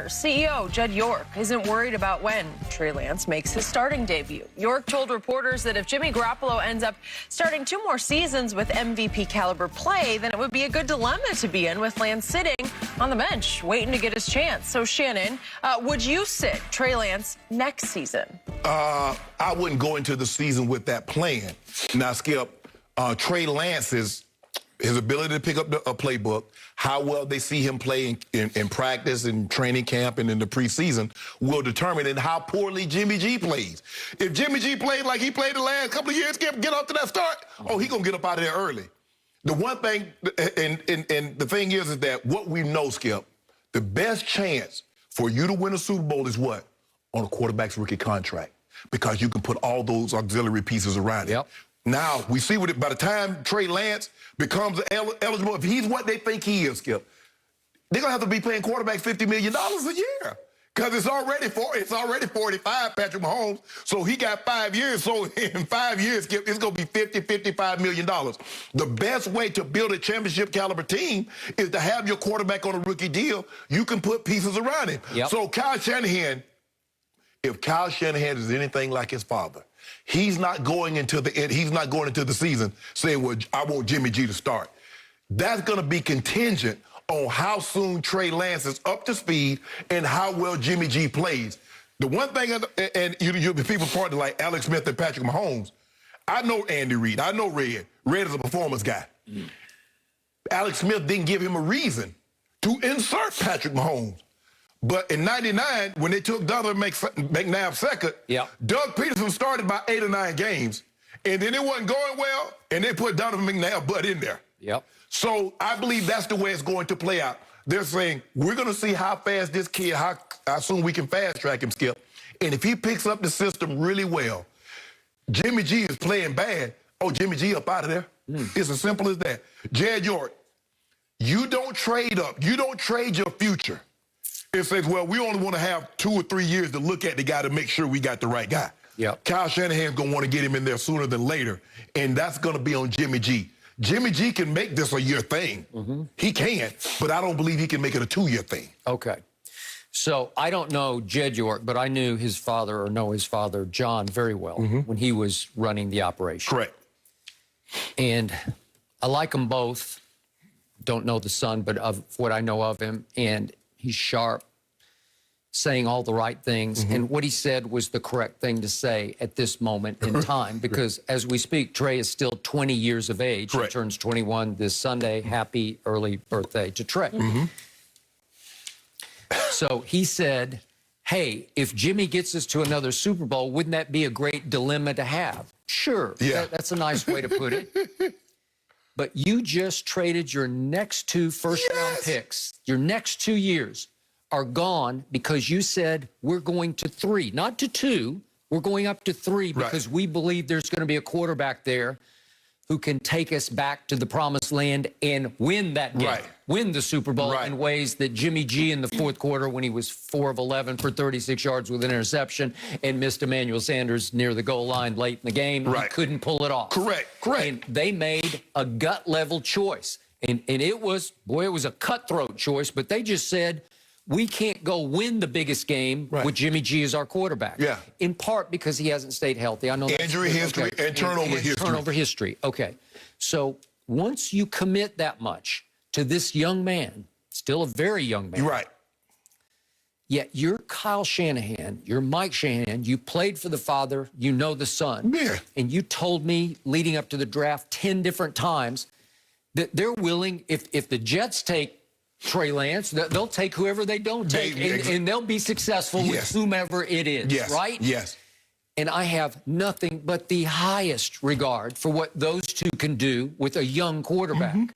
Jaguars CEO Jed York isn't worried about when Trey Lance makes his starting debut. York told reporters that if Jimmy Garoppolo ends up starting 2 more seasons with MVP caliber play, then it would be a good dilemma to be in with Lance sitting on the bench, waiting to get his chance. So, Shannon, would you sit Trey Lance next season? I wouldn't go into the season with that plan. Now, Skip, Trey Lance's his ability to pick up a playbook, how well they see him play in practice and training camp and in the preseason will determine and how poorly Jimmy G plays. If Jimmy G played like he played the last couple of years, get up to that start, he's going to get up out of there early. The one thing, and the thing is that what we know, Skip, the best chance for you to win a Super Bowl is what? On a quarterback's rookie contract, because you can put all those auxiliary pieces around it. Now, we see what by the time Trey Lance becomes eligible, if he's what they think he is, Skip, they're going to have to be paying quarterbacks $50 million a year because it's already 45, Patrick Mahomes, so he got 5 years. So in 5 years, Skip, it's going to be $55 million. The best way to build a championship caliber team is to have your quarterback on a rookie deal. You can put pieces around him. So Kyle Shanahan, if Kyle Shanahan is anything like his father, he's not going into the season saying, well, I want Jimmy G to start. That's going to be contingent on how soon Trey Lance is up to speed and how well Jimmy G plays. The one thing, and you people partner like Alex Smith and Patrick Mahomes, I know Andy Reid. I know Red. Red is a performance guy. Alex Smith didn't give him a reason to insert Patrick Mahomes. But in '99, when they took Donovan McNabb second, Doug Peterson started about 8 or 9 games, and then it wasn't going well, and they put Donovan McNabb butt in there. So I believe that's the way it's going to play out. They're saying, we're going to see how fast this kid, how soon we can fast-track him, Skip. And if he picks up the system really well, Jimmy G is playing bad. Oh, Jimmy G up out of there. It's as simple as that. Jed York, you don't trade up. You don't trade your future. It says, well, we only want to have 2 or 3 years to look at the guy to make sure we got the right guy. Kyle Shanahan's going to want to get him in there sooner than later, and that's going to be on Jimmy G. Jimmy G can make this a year thing. He can, but I don't believe he can make it a 2-year thing. Okay. So I don't know Jed York, but I knew his father, or know his father, John, very well when he was running the operation. Correct. And I like them both. Don't know the son, but of what I know of him, and he's sharp, saying all the right things. And what he said was the correct thing to say at this moment in time, because as we speak, Trey is still 20 years of age. He turns 21 this Sunday. Happy early birthday to Trey. So he said, hey, if Jimmy gets us to another Super Bowl, wouldn't that be a great dilemma to have? Sure. That's a nice way to put it. But you just traded your next 2 first-round picks. Your next 2 years are gone because you said we're going to 3, not to 2. We're going up to 3 because we believe there's going to be a quarterback there who can take us back to the promised land and win that game, win the Super Bowl in ways that Jimmy G in the fourth quarter, when he was 4 of 11 for 36 yards with an interception and missed Emmanuel Sanders near the goal line late in the game, he couldn't pull it off. And they made a gut-level choice. And it was, boy, it was a cutthroat choice, but they just said, we can't go win the biggest game with Jimmy G as our quarterback. In part because he hasn't stayed healthy. I know injury history and turnover history. Turnover history. Okay. So once you commit that much to this young man, still a very young man. Yet you're Kyle Shanahan, you're Mike Shanahan, you played for the father, you know the son. And you told me leading up to the draft 10 different times that they're willing, if the Jets take Trey Lance, they'll take whoever they don't take, and they'll be successful with whomever it is, right? And I have nothing but the highest regard for what those two can do with a young quarterback.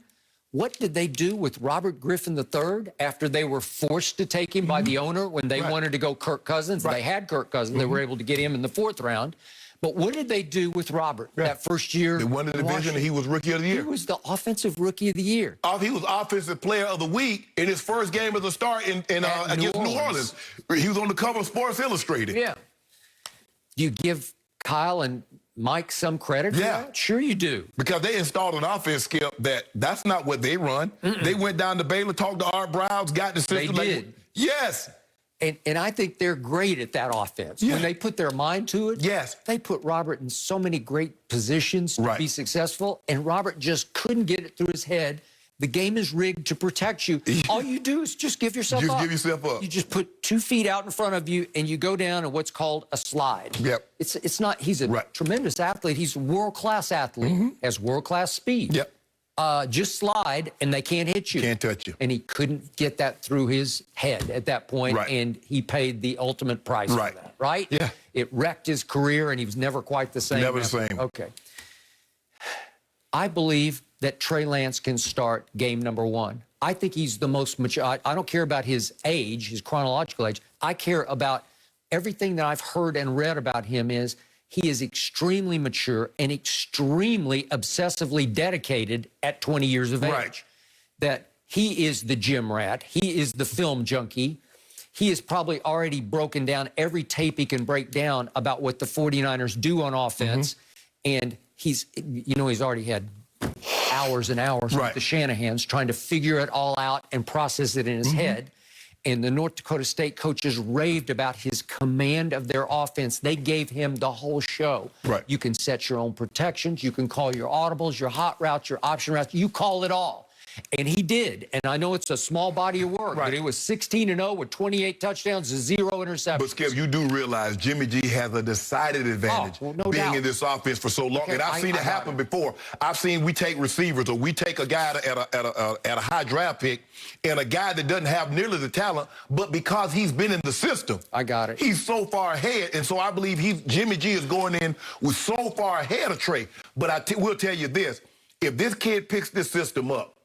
What did they do with Robert Griffin III after they were forced to take him by the owner when they wanted to go Kirk Cousins? They had Kirk Cousins. They were able to get him in the 4th round. But what did they do with Robert that first year? They won the division, and he was Rookie of the Year. He was the Offensive Rookie of the Year. He was Offensive Player of the Week in his first game as a start against New Orleans. He was on the cover of Sports Illustrated. Do you give Kyle and Mike some credit for that? Sure you do. Because they installed an offense, Skip, that's not what they run. They went down to Baylor, talked to Art Browse, got the system. They did. Yes. And I think they're great at that offense. Yeah. When they put their mind to it, Yes. they put Robert in so many great positions to be successful, and Robert just couldn't get it through his head. The game is rigged to protect you. All you do is just give yourself up. Just give yourself up. You just put 2 feet out in front of you, and you go down in what's called a slide. Yep. It's not, he's a tremendous athlete. He's a world-class athlete, has world-class speed. Yep. Just slide, and they can't hit you. Can't touch you. And he couldn't get that through his head at that point, and he paid the ultimate price for that, right? Yeah. It wrecked his career, and he was never quite the same. Never the same. Okay. I believe that Trey Lance can start game number 1. I think he's the most mature. I don't care about his age, his chronological age. I care about everything that I've heard and read about him is he is extremely mature and extremely obsessively dedicated at 20 years of age. That he is the gym rat. He is the film junkie. He has probably already broken down every tape he can break down about what the 49ers do on offense. And he's already had hours and hours with the Shannahans trying to figure it all out and process it in his head. And the North Dakota State coaches raved about his command of their offense. They gave him the whole show. You can set your own protections. You can call your audibles, your hot routes, your option routes. You call it all. And he did. And I know it's a small body of work, but it was 16-0 with 28 touchdowns and 0 interceptions. But, Skip, you do realize Jimmy G has a decided advantage being in this offense for so long. And I've seen it happen before. I've seen we take receivers or we take a guy at a high draft pick and a guy that doesn't have nearly the talent, but because he's been in the system, he's so far ahead. And so I believe Jimmy G is going in with so far ahead of Trey. But will tell you this, if this kid picks this system up,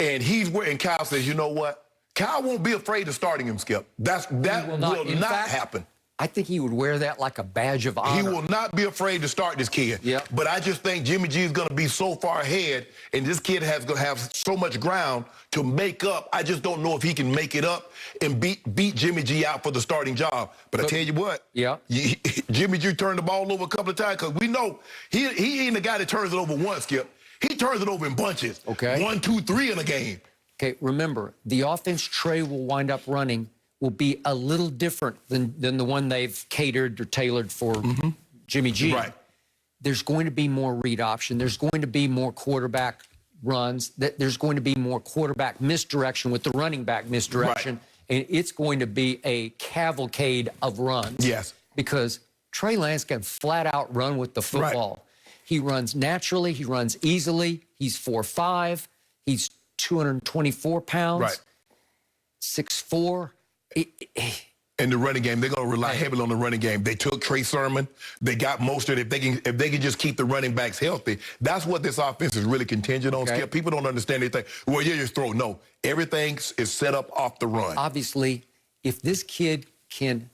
and Kyle says, you know what? Kyle won't be afraid of starting him, Skip. That will not happen. I think he would wear that like a badge of honor. He will not be afraid to start this kid. But I just think Jimmy G is going to be so far ahead, and this kid has going to have so much ground to make up. I just don't know if he can make it up and beat Jimmy G out for the starting job. But I tell you what, Jimmy G turned the ball over a couple of times because we know he ain't the guy that turns it over once, Skip. He turns it over in bunches. 1, 2, 3 in a game. Okay, remember, the offense Trey will wind up running will be a little different than the one they've catered or tailored for Jimmy G. There's going to be more read option. There's going to be more quarterback runs. There's going to be more quarterback misdirection with the running back misdirection. And it's going to be a cavalcade of runs. Because Trey Lance can flat out run with the football. He runs naturally. He runs easily. He's 4'5". He's 224 pounds. 6'4". In the running game, they're going to rely heavily on the running game. They took Trey Sermon. They got most of it. If they can just keep the running backs healthy, that's what this offense is really contingent on. Skip. People don't understand anything. Well, you just throw. No, everything is set up off the run. Obviously, if this kid can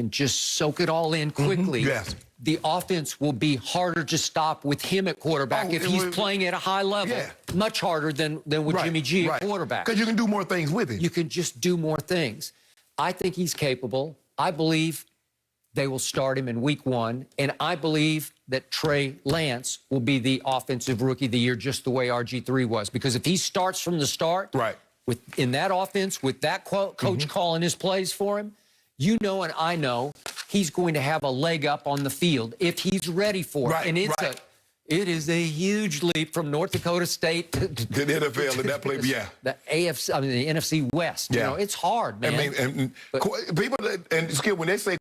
just soak it all in quickly, the offense will be harder to stop with him at quarterback if he's playing at a high level. Much harder than with Jimmy G at quarterback. Because you can do more things with him. You can just do more things. I think he's capable. I believe they will start him in week 1. And I believe that Trey Lance will be the offensive rookie of the year just the way RG3 was. Because if he starts from the start in that offense with that coach calling his plays for him, you know and I know he's going to have a leg up on the field if he's ready for it. And it is a huge leap from North Dakota State to the NFL in that play. The AFC, I mean the NFC West. You know, it's hard, man. I mean, and people, and Skip, when they say